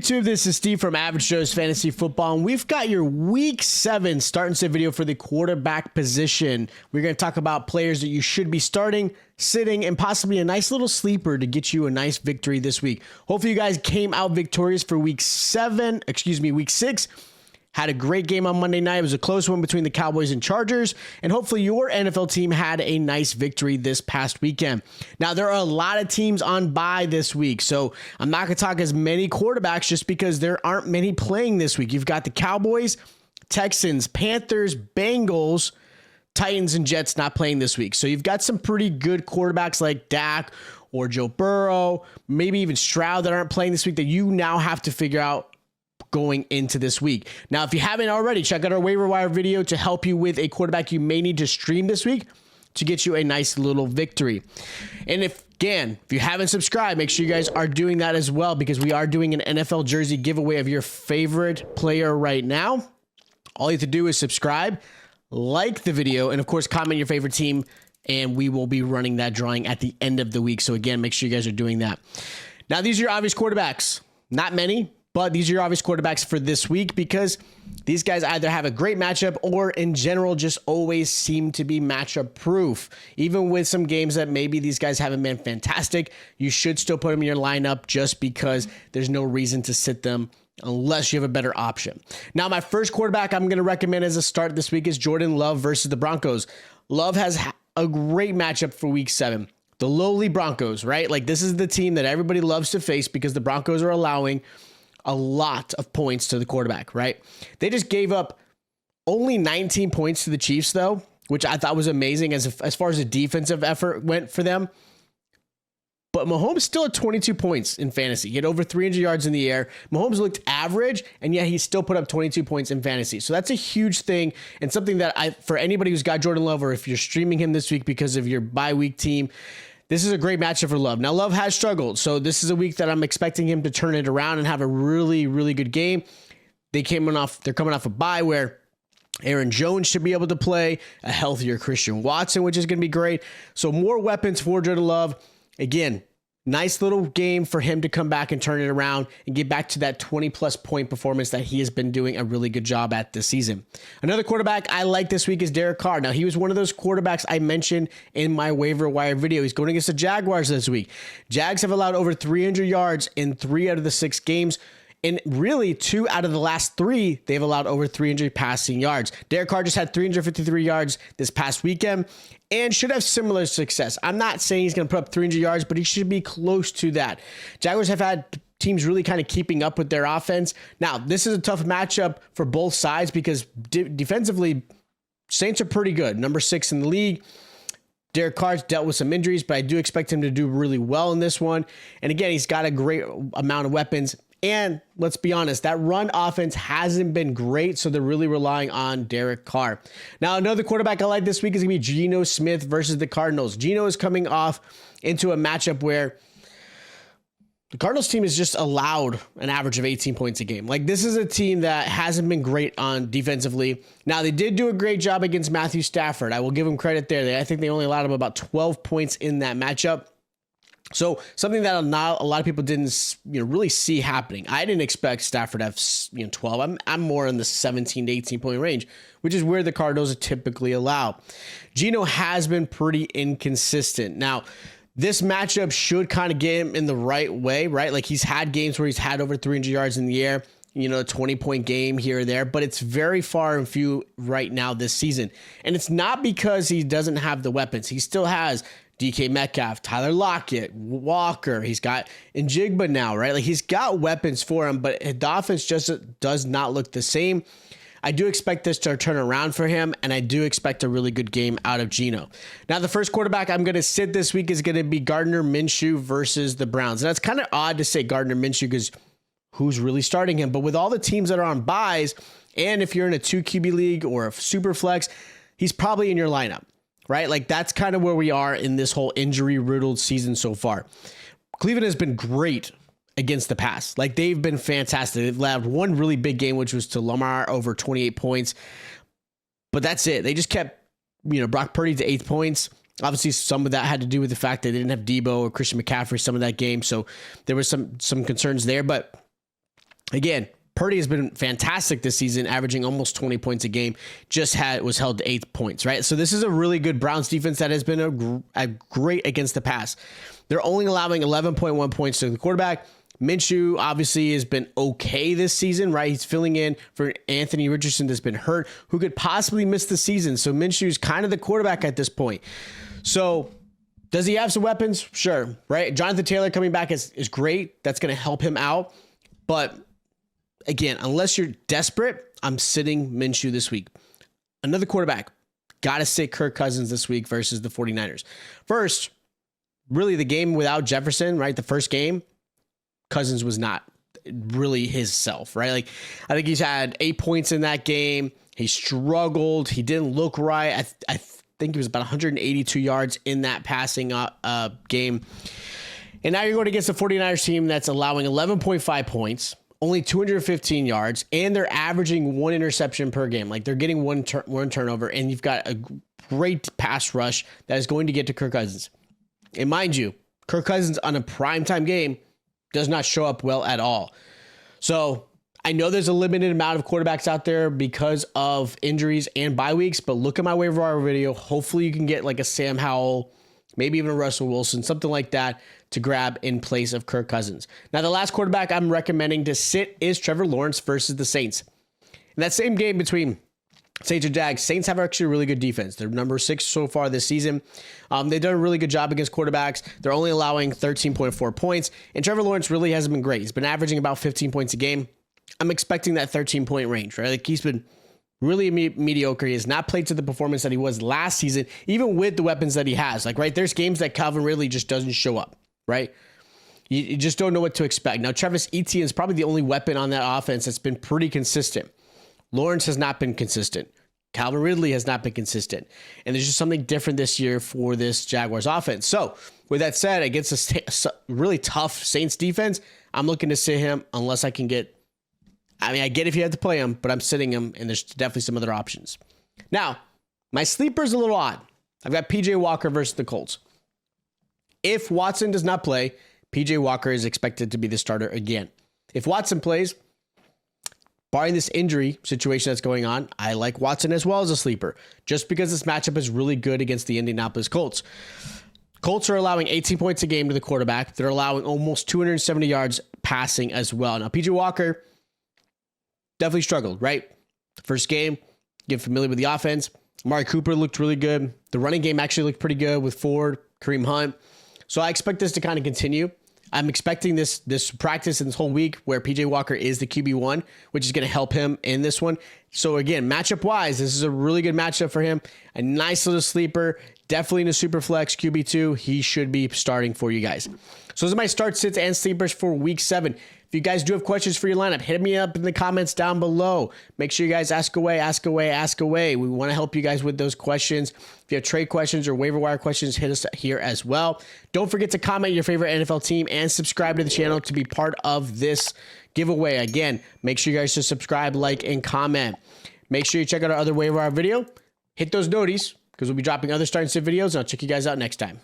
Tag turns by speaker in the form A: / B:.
A: YouTube? This is Steve from Average Joe's Fantasy Football, and we've got your Week 7 start and sit video for the quarterback position. We're going to talk about players that you should be starting, sitting, and possibly a nice little sleeper to get you a nice victory this week. Hopefully you guys came out victorious for Week 6. Had a great game on Monday night. It was a close one between the Cowboys and Chargers. And hopefully your NFL team had a nice victory this past weekend. Now, there are a lot of teams on bye this week. So I'm not going to talk as many quarterbacks just because there aren't many playing this week. You've got the Cowboys, Texans, Panthers, Bengals, Titans, and Jets not playing this week. So you've got some pretty good quarterbacks like Dak or Joe Burrow, maybe even Stroud that aren't playing this week that you now have to figure out going into this week. Now, if you haven't already, check out our waiver wire video to help you with a quarterback you may need to stream this week to get you a nice little victory. And if you haven't subscribed, make sure you guys are doing that as well, because we are doing an NFL jersey giveaway of your favorite player right now. All you have to do is subscribe, like the video, and of course, comment your favorite team, and we will be running that drawing at the end of the week. So again, make sure you guys are doing that. Now, these are your obvious quarterbacks. Not many, but these are your obvious quarterbacks for this week because these guys either have a great matchup or in general just always seem to be matchup proof. Even with some games that maybe these guys haven't been fantastic, you should still put them in your lineup just because there's no reason to sit them unless you have a better option. Now, my first quarterback I'm going to recommend as a start this week is Jordan Love versus the Broncos. Love has a great matchup for Week 7. The lowly Broncos, right? Like, this is the team that everybody loves to face because the Broncos are allowing a lot of points to the quarterback, right? They just gave up only 19 points to the Chiefs, though, which I thought was amazing as far as the defensive effort went for them. But Mahomes still had 22 points in fantasy. He had over 300 yards in the air. Mahomes looked average, and yet he still put up 22 points in fantasy. So that's a huge thing, and something that for anybody who's got Jordan Love, or if you're streaming him this week because of your bye week team, this is a great matchup for Love. Now, Love has struggled, so this is a week that I'm expecting him to turn it around and have a really, really good game. They're coming off a bye where Aaron Jones should be able to play, a healthier Christian Watson, which is going to be great. So more weapons for Jordan Love. Again, nice little game for him to come back and turn it around and get back to that 20-plus point performance that he has been doing a really good job at this season. Another quarterback I like this week is Derek Carr. Now, he was one of those quarterbacks I mentioned in my waiver wire video. He's going against the Jaguars this week. Jags have allowed over 300 yards in 3 out of the 6 games. And really, 2 out of the last 3, they've allowed over 300 passing yards. Derek Carr just had 353 yards this past weekend and should have similar success. I'm not saying he's going to put up 300 yards, but he should be close to that. Jaguars have had teams really kind of keeping up with their offense. Now, this is a tough matchup for both sides because defensively, Saints are pretty good. Number 6 in the league. Derek Carr's dealt with some injuries, but I do expect him to do really well in this one. And again, he's got a great amount of weapons. And let's be honest, that run offense hasn't been great, so they're really relying on Derek Carr. Now, another quarterback I like this week is going to be Geno Smith versus the Cardinals. Geno is coming off into a matchup where the Cardinals team has just allowed an average of 18 points a game. Like, this is a team that hasn't been great on defensively. Now, they did do a great job against Matthew Stafford. I will give them credit there. I think they only allowed him about 12 points in that matchup. So something that a lot of people didn't really see happening. I didn't expect Stafford to have 12. I'm more in the 17 to 18 point range, which is where the Cardinals typically allow. Geno has been pretty inconsistent. Now, this matchup should kind of get him in the right way, right? Like, he's had games where he's had over 300 yards in the air, a 20-point game here or there, but it's very far and few right now this season. And it's not because he doesn't have the weapons. He still has DK Metcalf, Tyler Lockett, Walker. He's got Njigba now, right? Like, he's got weapons for him, but the offense just does not look the same. I do expect this to turn around for him, and I do expect a really good game out of Geno. Now, the first quarterback I'm going to sit this week is going to be Gardner Minshew versus the Browns. And that's kind of odd to say Gardner Minshew because who's really starting him? But with all the teams that are on buys, and if you're in a 2 QB league or a super flex, he's probably in your lineup. Right? Like, that's kind of where we are in this whole injury-riddled season so far. Cleveland has been great against the pass. Like, they've been fantastic. They've allowed one really big game, which was to Lamar over 28 points. But that's it. They just kept, Brock Purdy to 8 points. Obviously, some of that had to do with the fact that they didn't have Debo or Christian McCaffrey some of that game. So there was some concerns there. But Again, Purdy has been fantastic this season, averaging almost 20 points a game. Was held to 8 points, right? So this is a really good Browns defense that has been a great against the pass. They're only allowing 11.1 points to the quarterback. Minshew obviously has been okay this season, right? He's filling in for Anthony Richardson that's been hurt, who could possibly miss the season. So Minshew is kind of the quarterback at this point. So does he have some weapons? Sure, right? Jonathan Taylor coming back is great. That's going to help him out. But again, unless you're desperate, I'm sitting Minshew this week. Another quarterback. Got to sit Kirk Cousins this week versus the 49ers. First, really the game without Jefferson, right? The first game, Cousins was not really his self, right? Like, I think he's had 8 points in that game. He struggled. He didn't look right. I think he was about 182 yards in that passing game. And now you're going against a 49ers team that's allowing 11.5 points, only 215 yards, and they're averaging 1 interception per game. Like, they're getting one turnover, and you've got a great pass rush that is going to get to Kirk Cousins. And mind you, Kirk Cousins on a primetime game does not show up well at all. So I know there's a limited amount of quarterbacks out there because of injuries and bye weeks, but look at my waiver wire video. Hopefully you can get like a Sam Howell, maybe even a Russell Wilson, something like that to grab in place of Kirk Cousins. Now, the last quarterback I'm recommending to sit is Trevor Lawrence versus the Saints. In that same game between Saints and Jags, Saints have actually a really good defense. They're number 6 so far this season. They've done a really good job against quarterbacks. They're only allowing 13.4 points, and Trevor Lawrence really hasn't been great. He's been averaging about 15 points a game. I'm expecting that 13-point range, right? Like, he's been really mediocre. He has not played to the performance that he was last season, even with the weapons that he has. Like, right, there's games that Calvin Ridley just doesn't show up, right? You just don't know what to expect. Now, Travis Etienne is probably the only weapon on that offense that's been pretty consistent. Lawrence has not been consistent. Calvin Ridley has not been consistent. And there's just something different this year for this Jaguars offense. So, with that said, against a really tough Saints defense, I'm looking to sit him unless I can get... I mean, I get if you have to play him, but I'm sitting him, and there's definitely some other options. Now, my sleeper is a little odd. I've got P.J. Walker versus the Colts. If Watson does not play, P.J. Walker is expected to be the starter again. If Watson plays, barring this injury situation that's going on, I like Watson as well as a sleeper, just because this matchup is really good against the Indianapolis Colts. Colts are allowing 18 points a game to the quarterback. They're allowing almost 270 yards passing as well. Now, P.J. Walker definitely struggled, right? The first game, get familiar with the offense. Amari Cooper looked really good. The running game actually looked pretty good with Ford, Kareem Hunt. So I expect this to kind of continue. I'm expecting this practice in this whole week where PJ Walker is the QB1, which is going to help him in this one. So again, matchup wise, this is a really good matchup for him. A nice little sleeper, definitely in a super flex QB2. He should be starting for you guys. So those are my start sits and sleepers for week 7. If you guys do have questions for your lineup, hit me up in the comments down below. Make sure you guys ask away. We want to help you guys with those questions. If you have trade questions or waiver wire questions, hit us here as well. Don't forget to comment your favorite NFL team and subscribe to the channel to be part of this giveaway. Again, make sure you guys just subscribe, like, and comment. Make sure you check out our other waiver wire video. Hit those noties because we'll be dropping other start and sit videos, and I'll check you guys out next time.